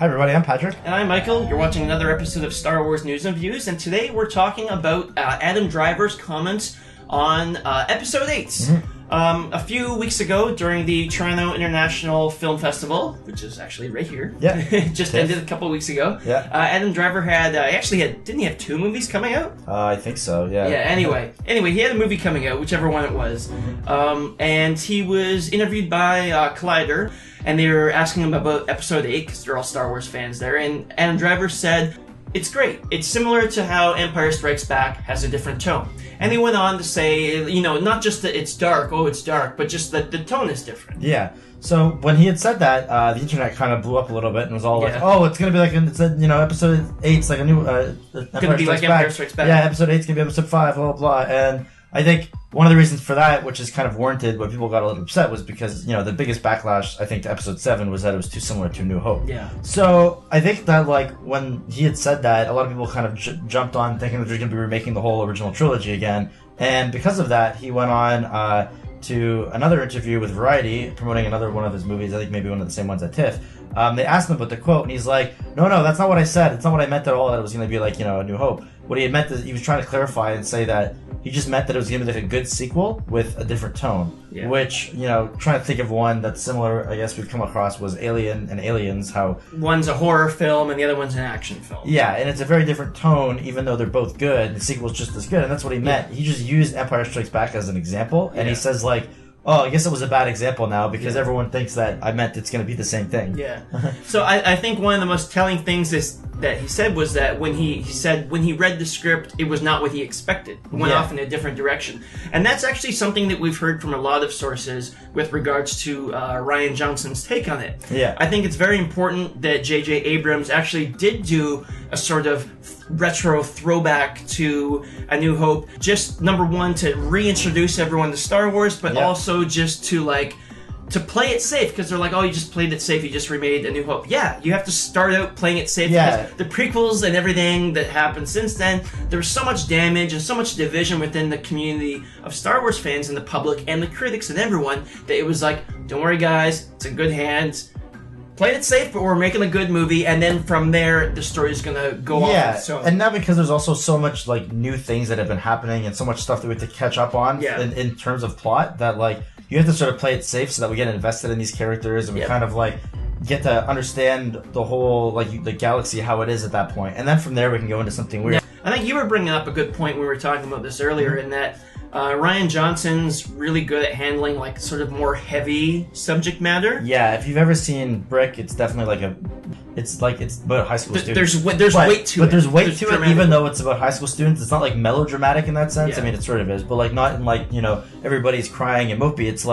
Hi everybody, I'm Patrick. And I'm Michael. You're watching another episode of Star Wars News and Views, and today we're talking about Adam Driver's comments on Episode 8. Mm-hmm. A few weeks ago, during the Toronto International Film Festival, which is actually right here, just ended a couple of weeks ago, Adam Driver didn't he have 2 movies coming out? I think so, yeah. Yeah, anyway, he had a movie coming out, whichever one it was, and he was interviewed by Collider, and they were asking him about Episode 8, because they're all Star Wars fans there, and Adam Driver said, "It's great. It's similar to how Empire Strikes Back has a different tone." And he went on to say, not just that it's dark, but just that the tone is different. Yeah. So when he had said that, the internet kind of blew up a little bit and was all like, "Oh, it's gonna be like Episode 8's like a new Empire Strikes Back. Yeah, Episode 8's gonna be Episode 5, blah blah blah." And I think one of the reasons for that, which is kind of warranted, when people got a little upset, was because the biggest backlash I think to Episode 7 was that it was too similar to New Hope. Yeah. So I think that when he had said that, a lot of people kind of jumped on thinking that they're going to be remaking the whole original trilogy again, and because of that, he went on to another interview with Variety promoting another one of his movies. I think maybe one of the same ones at TIFF. They asked him about the quote, and he's like, "No, that's not what I said. It's not what I meant at all. That it was going to be like A New Hope. What he had meant is he was trying to clarify and say that he just meant that it was going to be like a good sequel with a different tone." Yeah. Which, trying to think of one that's similar, I guess we've come across, was Alien and Aliens. How one's a horror film and the other one's an action film. Yeah, and it's a very different tone, even though they're both good. The sequel's just as good, and that's what he meant. He just used Empire Strikes Back as an example, and he says "Oh, I guess it was a bad example now because everyone thinks that I meant it's going to be the same thing." Yeah. So I think one of the most telling things that he said was that when he said when he read the script, it was not what he expected. It went off in a different direction. And that's actually something that we've heard from a lot of sources with regards to Rian Johnson's take on it. Yeah. I think it's very important that J.J. Abrams actually did do a sort of retro throwback to A New Hope. Just, number one, to reintroduce everyone to Star Wars, but also just to play it safe, because they're like, "Oh, you just played it safe, you just remade A New Hope." Yeah, you have to start out playing it safe, because the prequels and everything that happened since then, there was so much damage and so much division within the community of Star Wars fans and the public and the critics and everyone, that it was like, "Don't worry guys, it's in good hands. Played it safe, but we're making a good movie," and then from there, the story's gonna go on. Yeah, and now because there's also so much new things that have been happening and so much stuff that we have to catch up on in terms of plot, that you have to sort of play it safe so that we get invested in these characters and we kind of get to understand the whole the galaxy, how it is at that point, and then from there we can go into something weird. Yeah. I think you were bringing up a good point when we were talking about this earlier, in that Rian Johnson's really good at handling sort of more heavy subject matter. Yeah, if you've ever seen Brick, it's definitely it's about high school students. There's weight to it. But there's weight to it, even though it's about high school students. It's not melodramatic in that sense. Yeah. I mean, it sort of is, but not in everybody's crying and mopey. It's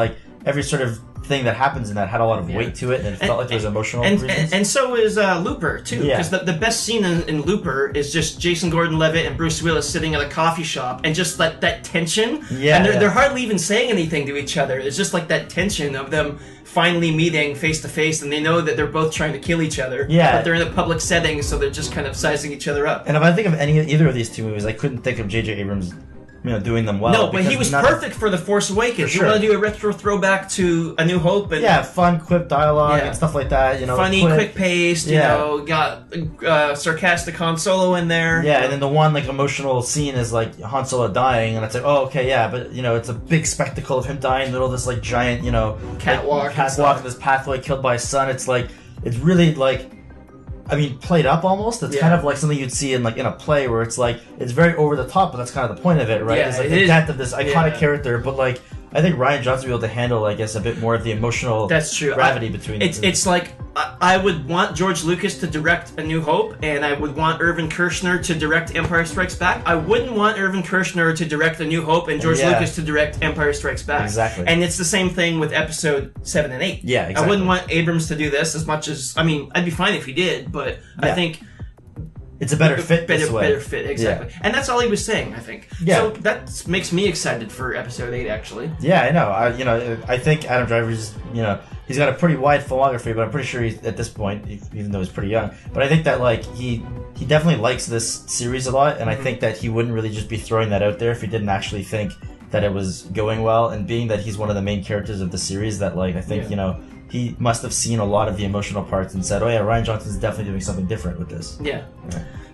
every sort of thing that happens in that had a lot of weight to it, and it felt like there was emotional reasons. And so is Looper, too. Because the best scene in Looper is just Jason Gordon-Levitt and Bruce Willis sitting at a coffee shop, and just that tension. Yeah, and they're hardly even saying anything to each other. It's just that tension of them finally meeting face to face, and they know that they're both trying to kill each other. Yeah. But they're in a public setting, so they're just kind of sizing each other up. And if I think of either of these two movies, I couldn't think of J.J. Abrams doing them well. No, but he was perfect for The Force Awakens. Sure. You want to do a retro throwback to A New Hope, and fun, quip dialogue and stuff like that. Funny, quick-paced. Got sarcastic Han Solo in there. Yeah, and then the one emotional scene is Han Solo dying, and it's but it's a big spectacle of him dying in the middle of this giant catwalk, this pathway, killed by his son. It's really played up almost. It's kind of like something you'd see in a play, where it's it's very over the top, but that's kind of the point of it, right? Yeah, it's the death of this iconic character, but I think Rian Johnson will be able to handle, I guess, a bit more of the emotional gravity between it. It's I would want George Lucas to direct A New Hope, and I would want Irvin Kershner to direct Empire Strikes Back. I wouldn't want Irvin Kershner to direct A New Hope and George Lucas to direct Empire Strikes Back. Exactly. And it's the same thing with Episode 7 and 8. Yeah, exactly. I wouldn't want Abrams to do this as much as... I'd be fine if he did, but I think... It's a better fit this way. Better fit, exactly. Yeah. And that's all he was saying, I think. Yeah. So that makes me excited for Episode 8, actually. Yeah, I know. I think Adam Driver's, he's got a pretty wide filmography, but I'm pretty sure he's, at this point, even though he's pretty young, but I think that, he definitely likes this series a lot, and I think that he wouldn't really just be throwing that out there if he didn't actually think that it was going well, and being that he's one of the main characters of the series, that, I think, he must have seen a lot of the emotional parts and said, "Oh yeah, Rian Johnson's definitely doing something different with this." Yeah.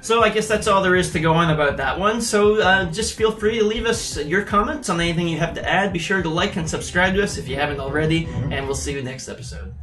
So I guess that's all there is to go on about that one. So just feel free to leave us your comments on anything you have to add. Be sure to like and subscribe to us if you haven't already, and we'll see you next episode.